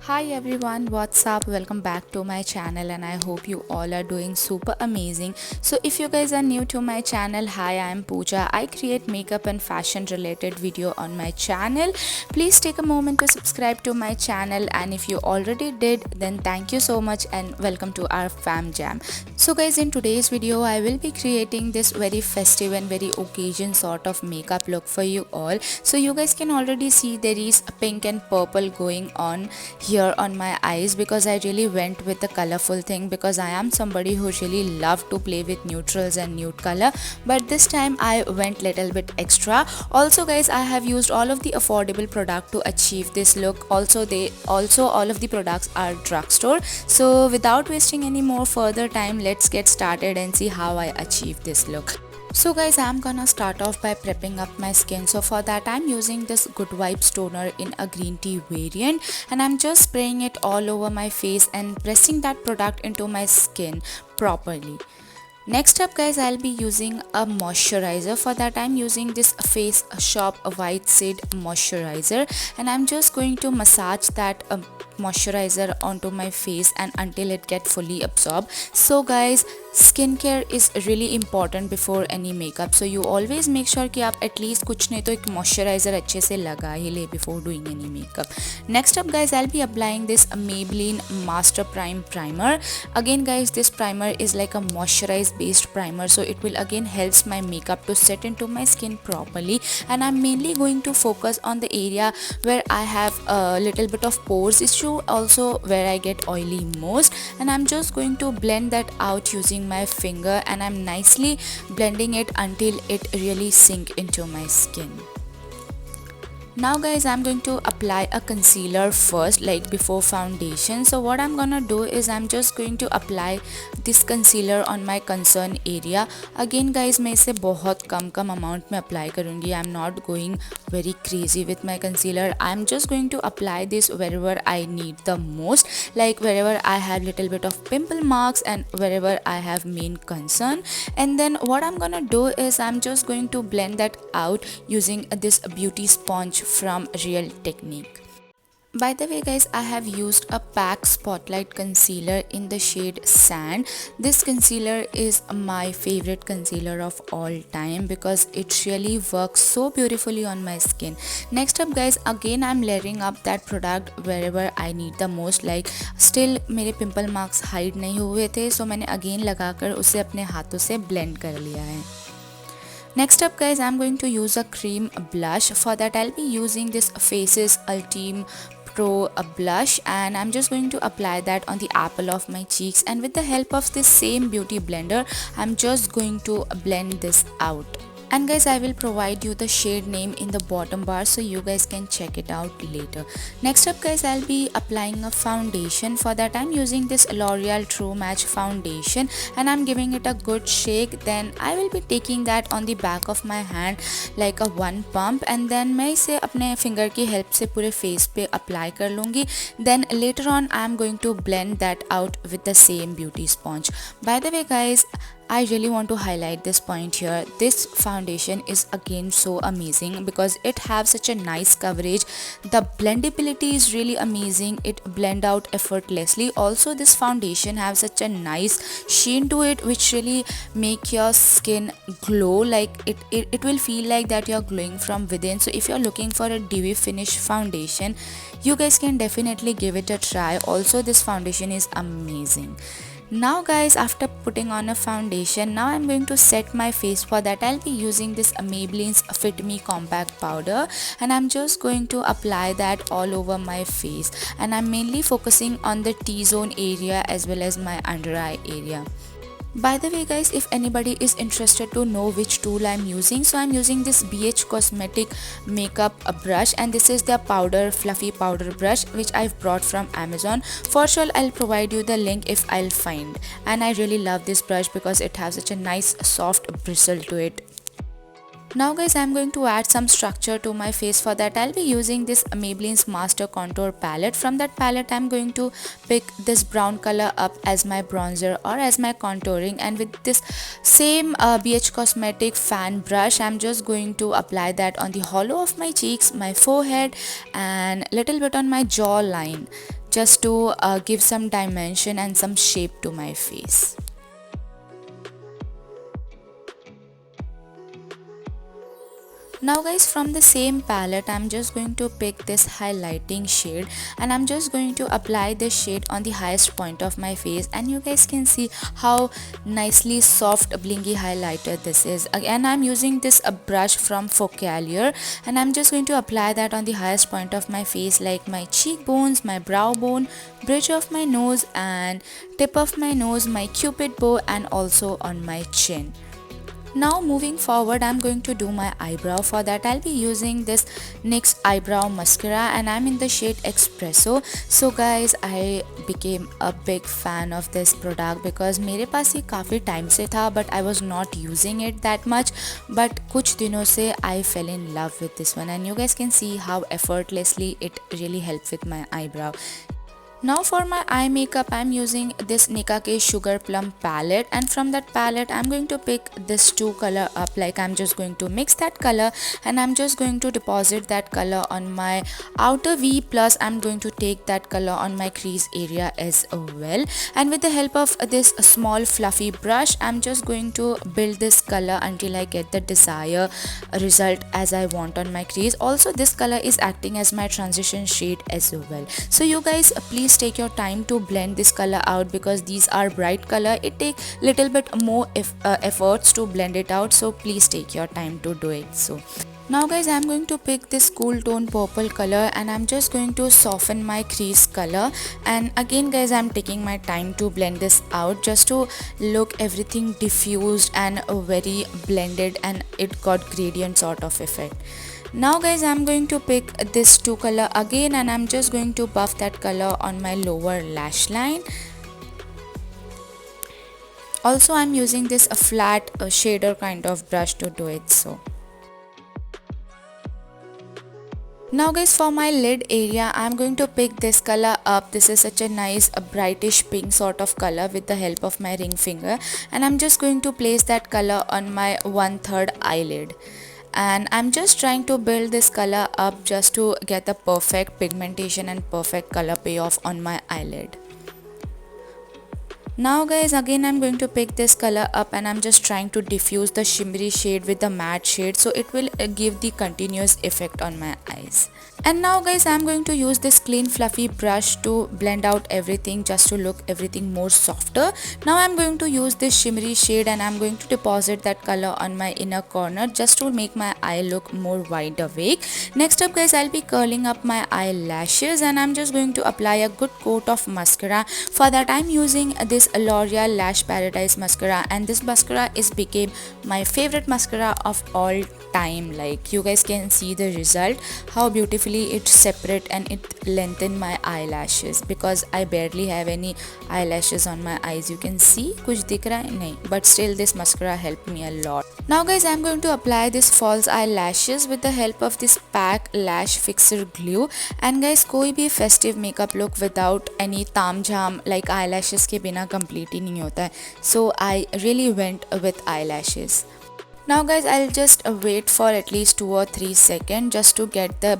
Hi everyone, what's up? Welcome back to my channel and I hope you all are doing super amazing. So if you guys are new to my channel, hi, I am Pooja. I create makeup and fashion related video on my channel. Please take a moment to subscribe to my channel, and if you already did, then thank you so much and welcome to our fam jam. So guys, in today's video I will be creating this very festive and very occasion sort of makeup look for you all. So you guys can already see there is a pink and purple going on here on my eyes because I really went with the colorful thing, because I am somebody who really love to play with neutrals and nude color, but this time I went little bit extra. Also guys, I have used all of the affordable product to achieve this look. Also all of the products are drugstore. So without wasting any more further time, let's get started and see how I achieve this look. So guys, I'm gonna start off by prepping up my skin. So for that I'm using this Good Vibes toner in a green tea variant, and I'm just spraying it all over my face and pressing that product into my skin properly. Next up guys, I'll be using a moisturizer. For that I'm using this Face Shop White Seed moisturizer, and I'm just going to massage that moisturizer onto my face and until it get fully absorbed. So guys, skincare is really important before any makeup, so you always make sure कि आप at least कुछ नहीं तो एक moisturizer अच्छे से लगा ही ले before doing any makeup. Next up guys, I'll be applying this Maybelline Master Prime primer. Again guys, this primer is like a moisturize based primer, so it will again helps my makeup to set into my skin properly, and I'm mainly going to focus on the area where I have a little bit of pores issue, also where I get oily most, and I'm just going to blend that out using my finger, and I'm nicely blending it until it really sink into my skin. Now guys, I'm going to apply a concealer first, like before foundation. So what I'm gonna do is I'm just going to apply this concealer on my concern area. Again guys, मैं इसे बहुत कम amount में apply करूँगी. I'm not going very crazy with my concealer. I'm just going to apply this wherever I need the most, like wherever I have little bit of pimple marks and wherever I have main concern. And then what I'm gonna do is I'm just going to blend that out using this beauty sponge from Real Technique. By the way guys, I have used a PAC Spotlight concealer in the shade Sand. This concealer is my favorite concealer of all time because it really works so beautifully on my skin. Next up guys, again I'm layering up that product wherever I need the most, like still मेरे pimple marks hide नहीं हुए थे, so मैंने again लगाकर उसे अपने हाथों से blend कर लिया है. Next up guys, I'm going to use a cream blush. For that I'll be using this Faces Ultime Pro blush, and I'm just going to apply that on the apple of my cheeks, and with the help of this same beauty blender I'm just going to blend this out. And guys, I will provide you the shade name in the bottom bar so you guys can check it out later. Next up guys, I'll be applying a foundation. For that I'm using this L'Oreal True Match foundation, and I'm giving it a good shake. Then I will be taking that on the back of my hand like a one pump, and then मैं इसे अपने finger की help से पूरे face पे apply कर लूँगी. Then later on I'm going to blend that out with the same beauty sponge. By the way guys, I really want to highlight this point here. This foundation is again so amazing because it has such a nice coverage. The blendability is really amazing. It blend out effortlessly. Also this foundation has such a nice sheen to it which really make your skin glow, like it will feel like that you're glowing from within. So if you're looking for a dewy finish foundation, you guys can definitely give it a try. Also this foundation is amazing. Now guys, after putting on a foundation, now I'm going to set my face. For that I'll be using this Maybelline's Fit Me Compact Powder, and I'm just going to apply that all over my face, and I'm mainly focusing on the T-zone area as well as my under eye area. By the way guys, if anybody is interested to know which tool I'm using, so I'm using this BH Cosmetic makeup brush, and this is the fluffy powder brush which I've brought from Amazon. For sure I'll provide you the link if I'll find, and I really love this brush because it has such a nice soft bristle to it. Now guys, I'm going to add some structure to my face. For that I'll be using this Maybelline's Master Contour palette. From that palette I'm going to pick this brown color up as my bronzer or as my contouring, and with this same BH Cosmetic fan brush I'm just going to apply that on the hollow of my cheeks, my forehead, and little bit on my jawline. just to give some dimension and some shape to my face. Now guys, from the same palette I'm just going to pick this highlighting shade, and I'm just going to apply this shade on the highest point of my face, and you guys can see how nicely soft blingy highlighter this is. Again, I'm using this brush from Focalier, and I'm just going to apply that on the highest point of my face, like my cheekbones, my brow bone, bridge of my nose, and tip of my nose, my cupid bow, and also on my chin. Now moving forward, I'm going to do my eyebrow. For that I'll be using this NYX eyebrow mascara, and I'm in the shade Espresso. So guys, I became a big fan of this product because मेरे पास ये काफ़ी time से था, but I was not using it that much. But कुछ दिनों से I fell in love with this one, and you guys can see how effortlessly it really helped with my eyebrow. Now for my eye makeup, I'm using this Nicka K Sugar Plum palette, and from that palette I'm going to pick this two color up. Like, I'm just going to mix that color, and I'm just going to deposit that color on my outer V, plus I'm going to take that color on my crease area as well. And with the help of this small fluffy brush, I'm just going to build this color until I get the desired result as I want on my crease. Also, this color is acting as my transition shade as well. So you guys, please take your time to blend this color out because these are bright color. It takes little bit more efforts to blend it out, so please take your time to do it. So now guys, I'm going to pick this cool tone purple color, and I'm just going to soften my crease color. And again guys, I'm taking my time to blend this out just to look everything diffused and very blended, and it got gradient sort of effect. Now guys, I'm going to pick this two color again, and I'm just going to buff that color on my lower lash line. Also, I'm using this flat shader kind of brush to do it. So now guys, for my lid area, I'm going to pick this color up. This is such a nice brightish pink sort of color with the help of my ring finger, and I'm just going to place that color on my 1/3 eyelid. And I'm just trying to build this color up just to get the perfect pigmentation and perfect color payoff on my eyelid. Now guys, again I'm going to pick this color up, and I'm just trying to diffuse the shimmery shade with the matte shade, so it will give the continuous effect on my eyes. And now guys, I'm going to use this clean fluffy brush to blend out everything just to look everything more softer. Now I'm going to use this shimmery shade, and I'm going to deposit that color on my inner corner just to make my eye look more wide awake. Next up guys, I'll be curling up my eyelashes, and I'm just going to apply a good coat of mascara. For that I'm using this L'Oreal Lash Paradise mascara, and this mascara is became my favorite mascara of all time. Like, you guys can see the result, how beautifully it separate and it lengthen my eyelashes, because I barely have any eyelashes on my eyes. You can see kuch dikh raha hai nahi, but still this mascara helped me a lot. Now guys, I'm going to apply this false eyelashes with the help of this PAC lash fixer glue. And guys, कोई भी festive makeup look without any ताम झाम like eyelashes के बिना complete ही नहीं होता है. So I really went with eyelashes. Now guys, I'll just wait for at least 2 or 3 seconds just to get the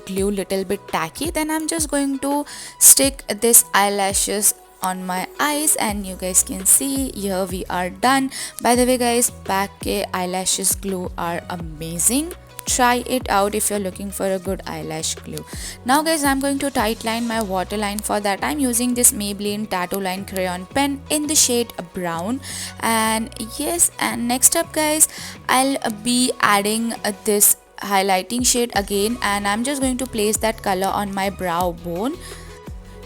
glue little bit tacky. Then I'm just going to stick this eyelashes on my eyes, and you guys can see here we are done. By the way guys, PAC के eyelashes glue are amazing. Try it out if you're looking for a good eyelash glue. Now guys, I'm going to tightline my waterline. For that I'm using this Maybelline Tattoo Line crayon pen in the shade brown. And yes, and next up guys, I'll be adding this highlighting shade again, and I'm just going to place that color on my brow bone.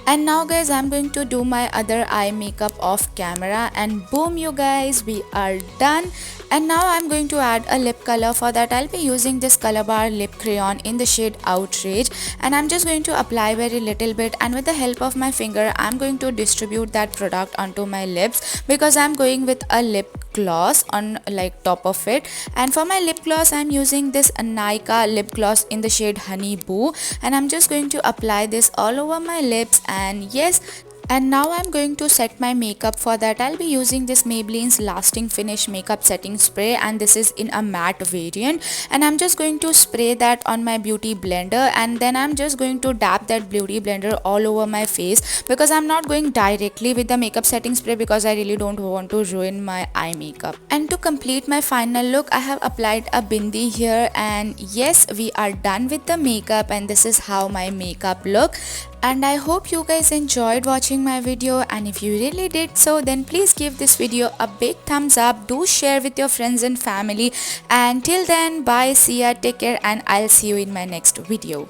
And now guys, I'm going to do my other eye makeup off camera, and boom you guys, we are done. And now I'm going to add a lip color. For that I'll be using this Color Bar lip crayon in the shade Outrage, and I'm just going to apply very little bit, and with the help of my finger I'm going to distribute that product onto my lips, because I'm going with a lip gloss on like top of it. And for my lip gloss I'm using this Nykaa lip gloss in the shade Honey Boo, and I'm just going to apply this all over my lips. And yes, And now I'm going to set my makeup. For that I'll be using this Maybelline's Lasting Finish makeup setting spray, and this is in a matte variant, and I'm just going to spray that on my beauty blender, and then I'm just going to dab that beauty blender all over my face, because I'm not going directly with the makeup setting spray because I really don't want to ruin my eye makeup. And to complete my final look, I have applied a bindi here, and yes, we are done with the makeup, and this is how my makeup look. And I hope you guys enjoyed watching my video, and if you really did so, then please give this video a big thumbs up. Do share with your friends and family, and till then, bye, see ya, take care, and I'll see you in my next video.